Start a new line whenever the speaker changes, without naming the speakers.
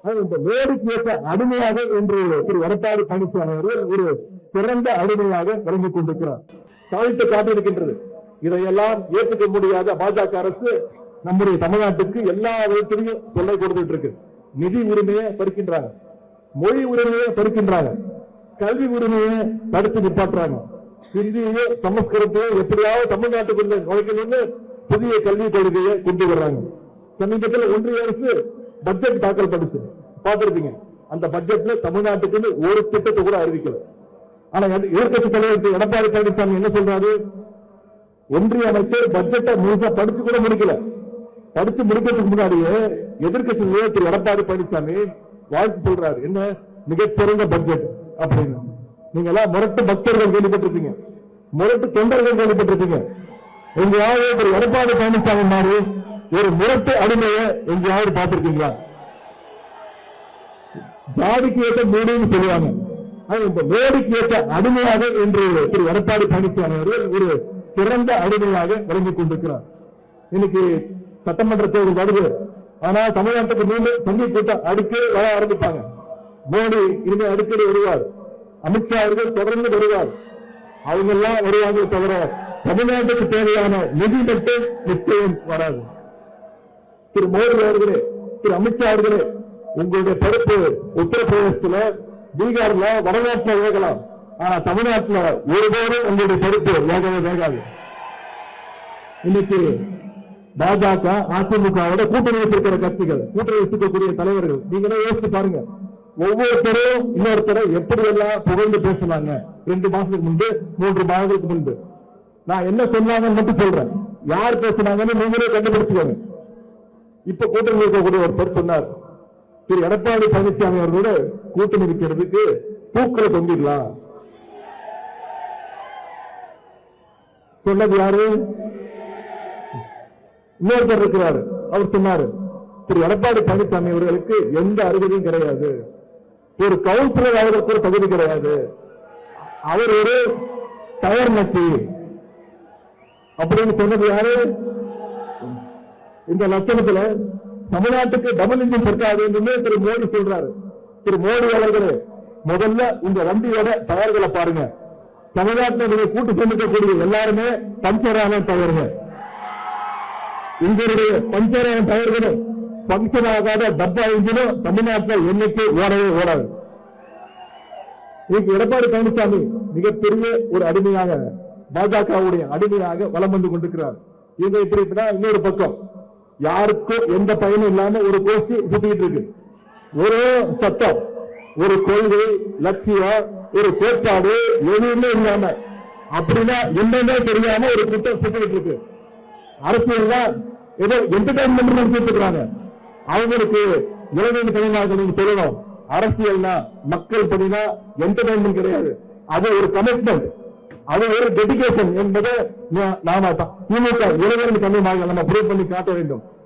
இந்த மோடிக்கு ஏற்ற அடிமையாக இன்று திரு எடப்பாடி பழனிசாமி அவர்கள் ஒரு சிறந்த அடிமையாக விளங்கிக் கொண்டிருக்கிறார். தவிர்த்து காட்டியிருக்கின்றது. இதையெல்லாம் ஏற்றுக்க முடியாத பாஜக அரசு நம்முடைய தமிழ்நாட்டுக்கு எல்லா விதத்திலையும் தொல்லை கொடுத்துட்டு இருக்கு. நிதி உரிமையை பறிக்கின்றாங்க, மொழி உரிமையை பறிக்கின்றாங்க, கல்வி உரிமையை தடுத்து நிப்பாட்டுறாங்க. இந்தியே சமஸ்கிருதத்தை எப்படியாவது தமிழ்நாட்டுக்குள்ள நுழைக்கணும்னு புதிய கல்விக் கொள்கையை கொண்டு வர்றாங்க. சமீபத்தில் ஒன்றிய அரசு பட்ஜெட் தாக்கல் பண்ணிச்சு, பார்த்திருப்பீங்க. அந்த பட்ஜெட்ல தமிழ்நாட்டுக்கு ஒரு திட்டத்தை கூட அறிவிக்கல. ஆனா எதிர்கட்சி தலைவர் எடப்பாடி பழனிசாமி என்ன சொல்றாரு? ஒன்றிய அமைச்சர் பட்ஜெட்டை முழுசா படிச்சு கூட முடிக்கல. படிச்சு முடிக்கிறதுக்கு முன்னாடியே எதிர்கட்சி தலைவர் திரு எடப்பாடி பழனிசாமி வாழ்த்து சொல்றாரு. என்ன மிகச்சிறந்த பட்ஜெட் அப்படின்னு. நீங்க எல்லாம் முரட்டு பக்தர்கள் கேள்விப்பட்டிருப்பீங்க, முரட்டு தொண்டர்கள் கேள்விப்பட்டிருப்பீங்க. எங்கேயாவது திரு எடப்பாடி பழனிசாமி மாதிரி ஒரு முரட்டு அடிமையை எங்கேயாவது பார்த்திருக்கீங்களா? ஜாதிக்கு ஏற்ற மோடின்னு சொல்லுவாங்க. இந்த மோடிக்கு ஏற்ற அடிமையாக இன்று திரு எடப்பாடி பழனிசாமி அவர்கள் ஒரு சிறந்த அடிமையாக விளங்கிக் கொண்டிருக்கிறார். இன்னைக்கு சட்டமன்ற தேர்தல் வருது. ஆனா தமிழ்நாட்டுக்கு மீண்டும் சந்தி கூட்டம் அடிக்கடி வர ஆரம்பிப்பாங்க. மோடி இனிமே அடிக்கடி வருவார், அமித்ஷா அவர்கள் தொடர்ந்து வருவார். அவங்க எல்லாம் வருவாங்க தவிர தமிழ்நாட்டுக்கு தேவையான நிதி மட்டும் நிச்சயம் வராது. திரு மோடி அவர்களே, திரு அமித்ஷா அவர்களே, உங்களுடைய பொறுப்பு உத்தரப்பிரதேசத்துல, பீகார்ல, வடநாட்டில் வேகலாம். ஆனா தமிழ்நாட்டில் ஒருபோதும் உங்களுடைய பொறுப்பு வேகவே வேகாது. இன்னைக்கு பாஜக அதிமுகவோட கூட்டணி வச்சிருக்கிற கட்சிகள், கூட்டணி வச்சிருக்கக்கூடிய தலைவர்கள், நீங்களே யோசிச்சு பாருங்க. ஒவ்வொருத்தரும் இன்னொருத்தரை எப்படி எல்லாம் புகழ்ந்து பேசினாங்க 2 மாசத்துக்கு முன்பு, 3 மாதங்களுக்கு முன்பு. நான் என்ன சொன்னாங்கன்னு மட்டும் சொல்றேன், யார் பேசினாங்கன்னு நீங்களே கண்டுபிடிச்சுக்கோங்க. இப்ப கூட்டணி இருக்கக்கூடிய ஒருத்தர் சொன்னார், திரு எடப்பாடி பழனிசாமி அவர்களோட கூட்டணி வைக்கிறதுக்கு பூக்களை தொங்கிடலாம். சொன்னது யாரு? இன்னொருத்தர் இருக்கிறாரு, அவர் சொன்னாரு, திரு எடப்பாடி பழனிசாமி அவர்களுக்கு எந்த அருகதையும் கிடையாது, ஒரு கவுன்சிலர் அவருக்கு ஒரு தகுதி கிடையாது, அவர் ஒரு டயர் நட்டி அப்படின்னு சொன்னது யாரு? இந்த லட்சணத்துல தமிழ்நாட்டுக்கு டபுள் இன்ஜின் சர்க்கார் என்று திரு மோடி சொல்றாரு. திரு மோடி அவர்களே, முதல்ல உங்க வண்டியோட டயர்களை பாருங்க. தமிழ்நாட்டில் நீங்க கூட்டு சேர்ந்திருக்கக்கூடிய எல்லாருமே பஞ்சரான டயர்கள். உங்களுடைய பஞ்சரான டயர்களும் பங்கன் ஆகாத டப்பா இன்ஜினும் தமிழ்நாட்டில் என்னைக்கு ஓடவே ஓடாது. இன்னைக்கு எடப்பாடி பழனிசாமி மிகப்பெரிய ஒரு அடிமையாக, பாஜகவுடைய அடிமையாக வலம் வந்து கொண்டிருக்கிறார். இவங்க இப்படி இன்னொரு பக்கம் யாருக்கும் எந்த பயனும் இல்லாம ஒரு கோஷ்டி சுத்திட்டு இருக்கு. ஒரு சட்டம், ஒரு கொள்கை, லட்சியம், ஒரு கோட்பாடு எதுவுமே இல்லாம, அப்படின்னா என்னன்னே தெரியாம ஒரு கூட்டம் சுத்திட்டு இருக்கு. அரசியல் தான் ஏதோ என்டர்டைன்மெண்ட் நினைச்சிருக்கிறாங்க. அவங்களுக்கு இளைஞர் கலைஞர்கள் நீங்க சொல்லணும், அரசியல்னா மக்கள் பணினா என்டர்டைன்மெண்ட் கிடையாது, அது ஒரு கமிட்மெண்ட், அது ஒரு டெடிகேஷன் என்பதை நாம திமுக இளைஞர்கள் கலைஞர்கள் நம்ம ப்ரூவ் பண்ணி காட்ட வேண்டும்.